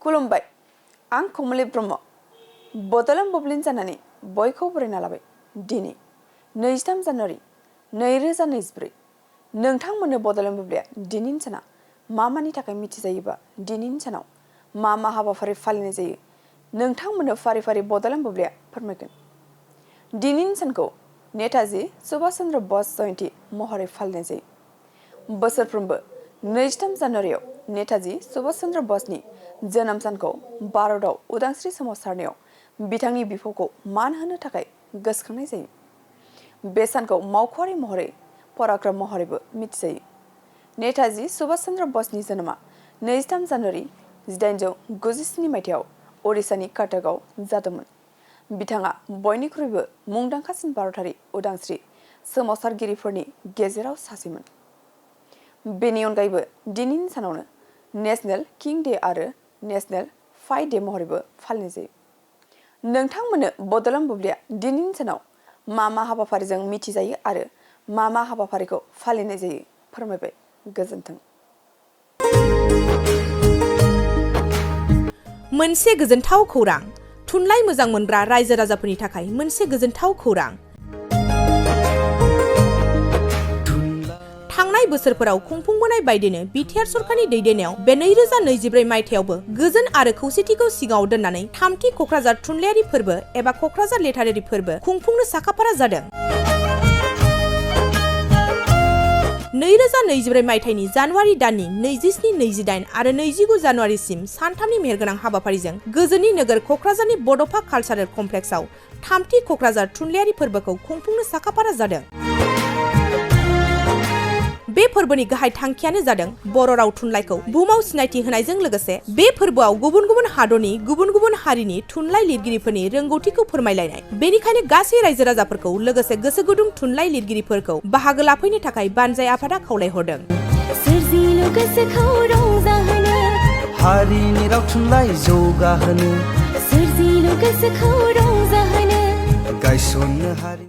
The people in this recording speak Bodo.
खुलुमबाय आं कमलि ब्रह्म बड'लेण्ड बुब्लिन जानानै बयखौबो बरायना लाबाय दिनै 23 जानुवारि 2024 नोंथांमोननो बड'लेण्ड बुब्लिया दिनैनि साना मानि थाखाय मिथिजायोबा दिनैनि सानाव मा हाबाफारि फालिनाय जायो नोंथांमोननो फारि फारि बड'लेण्ड बुब्लिया फोरमायगोन दिनैनि सानखौ नेताजी सुभाष चन्द्र बस जयन्ती महरै फालिनाय जायो बोसोरफ्रोमबो 23 जानुवारियाव नेताजी सुभाष चन्द्र बसनि जोनोम सानखौ भारतआव उदांस्रि सोमावसारनायाव बिथांनि बिफावखौ मान होनो थाखाय गोसोखांनाय जायो बे सानखौ मावख'आरि महरै पराक्रम महरैबो मिथिजायो नेताजी सुभाष चन्द्र बसनि जोनोमा 23 जानुवारि 1897 मायथाइयाव ओडिशानि कटकआव जादोंमोन बिथाङा बयनिख्रुइबो मुंदांखासिन भारतारि उदांस्रि सोमावसारगिरिफोरनि गेजेराव सासेमोन बेनि अनगायैबो दिनैनि सानावनो नेशनेल किं डे आरो नेशनेल फाइट डे महरैबो फालिनाय जायो नोंथांमोननो बड'लेण्ड बुब्लिया दिनैनि सानाव मा हाबाफारिजों मिथिजायो आरो मा हाबाफारिखौ फालिनाय जायो फोरमायबाय गोजोन्थों मोनसे गोजोनथाव खौरां थुनलाइ मोजां मोनग्रा रायजो राजाफोरनि थाखाय मोनसे गोजोनथाव खौरां थांनाय बोसोरफोराव खुंफुंबोनाय बायदिनो बिटिआर सरकारनि दैदेननायाव बे 2024 मायथाइयावबो गोजोन आरो खौसेथिखौ सिगाङाव दोननानै थामथि क'क्राझार थुनलाइयारि फोरबो एबा क'क्राझार लिटारेरि फोरबो खुंफुंनो साखाफारा जादों 2024 मायथाइनि जानुवारि दाननि 27, 28 आरो 29 जानुवारिसिम सानथामनि मेहेरगोनां हाबाफारिजों गोजोननि नोगोर क'क्राझारनि बड'फा कालचारेल कमप्लेक्सआव थामथि क'क्राझार थुनलाइयारि फोरबोखौ खुंफुंनो साखाफारा जादों बे फोरबोनि गाहाय थांखियानो जादों बर' राव थुनलाइखौ बुहुमाव सिनायथि होनायजों लोगोसे बे फोरबोआव गुबुन गुबुन हादरनि गुबुन गुबुन हारिनि थुनलाइ लिरगिरिफोरनि रोंगौथिखौ फोरमायलायनाय बेनिखायनो गासै रायजो राजाफोरखौ लोगोसे गोसो गुदुं थुनलाइ लिरगिरिफोरखौ बाहागो लाफैनो थाखाय बानजाय आफादा खावलायहरदों हारिनि राव थुनलाइ जौगाहोनो गायसननो हारि